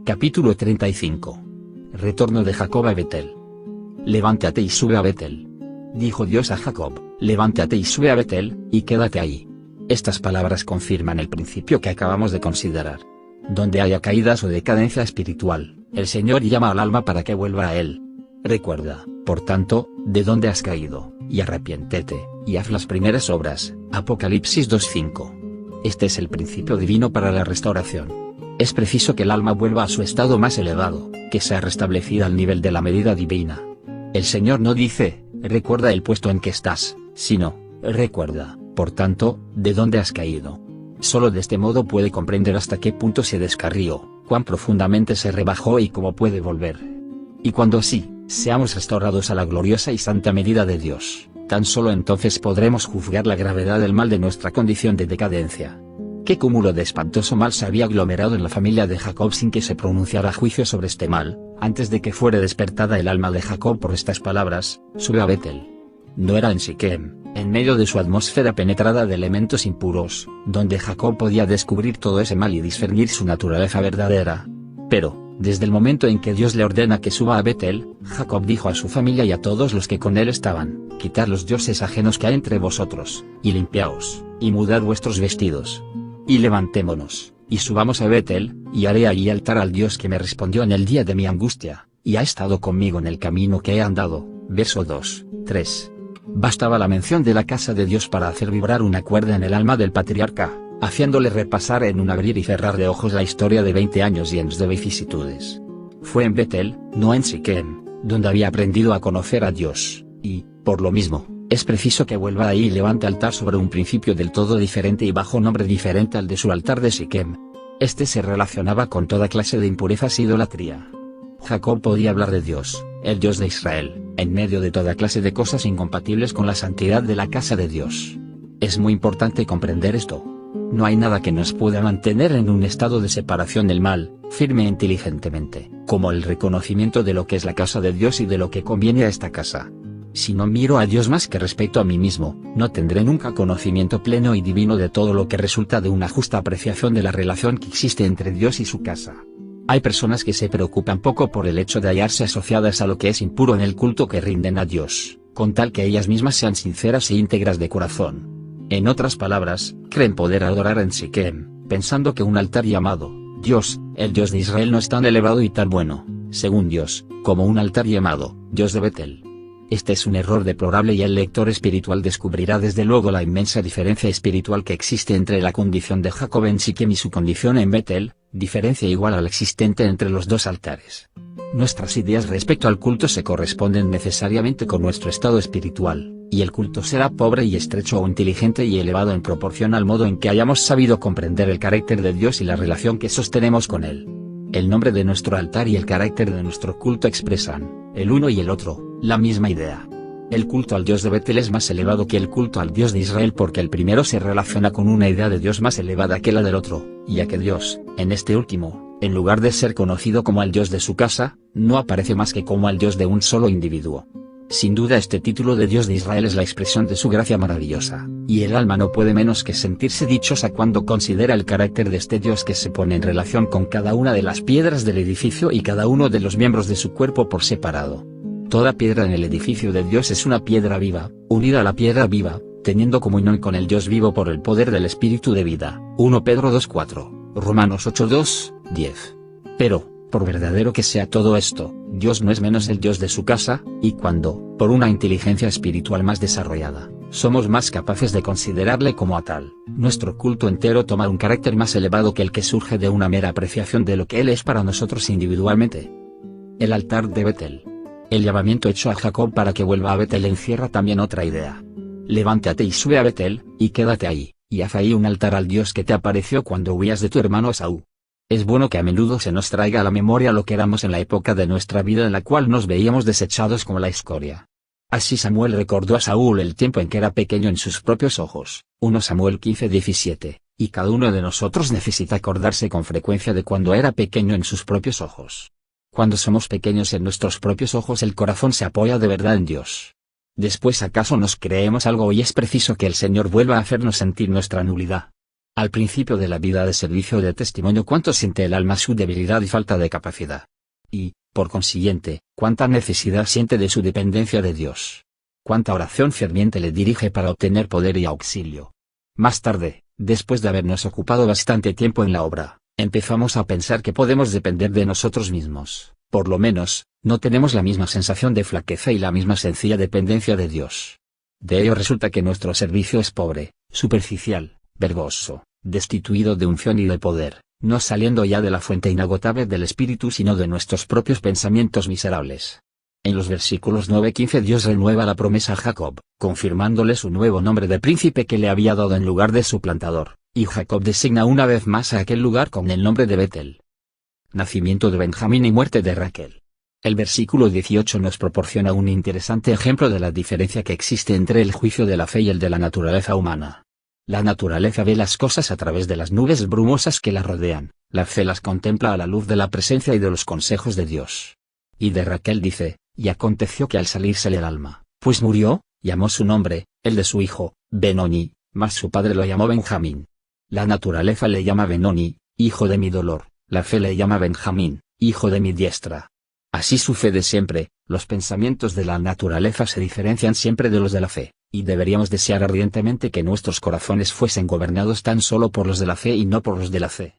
Capítulo 35. Retorno de Jacob a Betel. Levántate y sube a Betel. Dijo Dios a Jacob, levántate y sube a Betel, y quédate ahí. Estas palabras confirman el principio que acabamos de considerar. Donde haya caídas o decadencia espiritual, el Señor llama al alma para que vuelva a Él. Recuerda, por tanto, de dónde has caído, y arrepiéntete, y haz las primeras obras. Apocalipsis 2:5. Este es el principio divino para la restauración. Es preciso que el alma vuelva a su estado más elevado, que sea restablecida al nivel de la medida divina. El Señor no dice, recuerda el puesto en que estás, sino, recuerda, por tanto, de dónde has caído. Solo de este modo puede comprender hasta qué punto se descarrió, cuán profundamente se rebajó y cómo puede volver. Y cuando sí, seamos restaurados a la gloriosa y santa medida de Dios, tan solo entonces podremos juzgar la gravedad del mal de nuestra condición de decadencia. ¿Qué cúmulo de espantoso mal se había aglomerado en la familia de Jacob sin que se pronunciara juicio sobre este mal, antes de que fuere despertada el alma de Jacob por estas palabras, sube a Betel? No era en Siquem, en medio de su atmósfera penetrada de elementos impuros, donde Jacob podía descubrir todo ese mal y discernir su naturaleza verdadera. Pero, desde el momento en que Dios le ordena que suba a Betel, Jacob dijo a su familia y a todos los que con él estaban, quitad los dioses ajenos que hay entre vosotros, y limpiaos, y mudad vuestros vestidos. Y levantémonos, y subamos a Betel, y haré allí altar al Dios que me respondió en el día de mi angustia, y ha estado conmigo en el camino que he andado. Verso 2, 3. Bastaba la mención de la casa de Dios para hacer vibrar una cuerda en el alma del patriarca, haciéndole repasar en un abrir y cerrar de ojos la historia de 20 años llenos de vicisitudes. Fue en Betel, no en Siquem, donde había aprendido a conocer a Dios, y, por lo mismo, es preciso que vuelva ahí y levante altar sobre un principio del todo diferente y bajo nombre diferente al de su altar de Siquem. Este se relacionaba con toda clase de impurezas e idolatría. Jacob podía hablar de Dios, el Dios de Israel, en medio de toda clase de cosas incompatibles con la santidad de la casa de Dios. Es muy importante comprender esto. No hay nada que nos pueda mantener en un estado de separación del mal, firme e inteligentemente, como el reconocimiento de lo que es la casa de Dios y de lo que conviene a esta casa. Si no miro a Dios más que respecto a mí mismo, no tendré nunca conocimiento pleno y divino de todo lo que resulta de una justa apreciación de la relación que existe entre Dios y su casa. Hay personas que se preocupan poco por el hecho de hallarse asociadas a lo que es impuro en el culto que rinden a Dios, con tal que ellas mismas sean sinceras e íntegras de corazón. En otras palabras, creen poder adorar en Siquem, pensando que un altar llamado Dios, el Dios de Israel, no es tan elevado y tan bueno, según Dios, como un altar llamado Dios de Betel. Este es un error deplorable y el lector espiritual descubrirá desde luego la inmensa diferencia espiritual que existe entre la condición de Jacob en Siquem y su condición en Betel, diferencia igual a la existente entre los dos altares. Nuestras ideas respecto al culto se corresponden necesariamente con nuestro estado espiritual, y el culto será pobre y estrecho o inteligente y elevado en proporción al modo en que hayamos sabido comprender el carácter de Dios y la relación que sostenemos con Él. El nombre de nuestro altar y el carácter de nuestro culto expresan, el uno y el otro, la misma idea. El culto al Dios de Betel es más elevado que el culto al Dios de Israel porque el primero se relaciona con una idea de Dios más elevada que la del otro, ya que Dios, en este último, en lugar de ser conocido como el Dios de su casa, no aparece más que como el Dios de un solo individuo. Sin duda este título de Dios de Israel es la expresión de su gracia maravillosa, y el alma no puede menos que sentirse dichosa cuando considera el carácter de este Dios que se pone en relación con cada una de las piedras del edificio y cada uno de los miembros de su cuerpo por separado. Toda piedra en el edificio de Dios es una piedra viva, unida a la piedra viva, teniendo comunión con el Dios vivo por el poder del Espíritu de vida. 1 Pedro 2:4, Romanos 8:2, 10. Pero, por verdadero que sea todo esto, Dios no es menos el Dios de su casa, y cuando, por una inteligencia espiritual más desarrollada, somos más capaces de considerarle como a tal, nuestro culto entero toma un carácter más elevado que el que surge de una mera apreciación de lo que Él es para nosotros individualmente. El altar de Betel. El llamamiento hecho a Jacob para que vuelva a Betel encierra también otra idea. Levántate y sube a Betel, y quédate ahí, y haz ahí un altar al Dios que te apareció cuando huías de tu hermano Esaú. Es bueno que a menudo se nos traiga a la memoria lo que éramos en la época de nuestra vida en la cual nos veíamos desechados como la escoria. Así Samuel recordó a Saúl el tiempo en que era pequeño en sus propios ojos, 1 Samuel 15:17, y cada uno de nosotros necesita acordarse con frecuencia de cuando era pequeño en sus propios ojos. Cuando somos pequeños en nuestros propios ojos el corazón se apoya de verdad en Dios. Después acaso nos creemos algo y es preciso que el Señor vuelva a hacernos sentir nuestra nulidad. Al principio de la vida de servicio de testimonio, cuánto siente el alma su debilidad y falta de capacidad. Y, por consiguiente, cuánta necesidad siente de su dependencia de Dios. Cuánta oración ferviente le dirige para obtener poder y auxilio. Más tarde, después de habernos ocupado bastante tiempo en la obra, empezamos a pensar que podemos depender de nosotros mismos. Por lo menos, no tenemos la misma sensación de flaqueza y la misma sencilla dependencia de Dios. De ello resulta que nuestro servicio es pobre, superficial, verboso, destituido de unción y de poder, no saliendo ya de la fuente inagotable del Espíritu sino de nuestros propios pensamientos miserables. En los versículos 9-15 Dios renueva la promesa a Jacob, confirmándole su nuevo nombre de príncipe que le había dado en lugar de su plantador, y Jacob designa una vez más a aquel lugar con el nombre de Betel. Nacimiento de Benjamín y muerte de Raquel. El versículo 18 nos proporciona un interesante ejemplo de la diferencia que existe entre el juicio de la fe y el de la naturaleza humana. La naturaleza ve las cosas a través de las nubes brumosas que la rodean, la fe las contempla a la luz de la presencia y de los consejos de Dios. Y de Raquel dice, y aconteció que al salírsele el alma, pues murió, llamó su nombre, el de su hijo, Benoni, mas su padre lo llamó Benjamín. La naturaleza le llama Benoni, hijo de mi dolor, la fe le llama Benjamín, hijo de mi diestra. Así sucede siempre, los pensamientos de la naturaleza se diferencian siempre de los de la fe, y deberíamos desear ardientemente que nuestros corazones fuesen gobernados tan solo por los de la fe y no por los de la fe.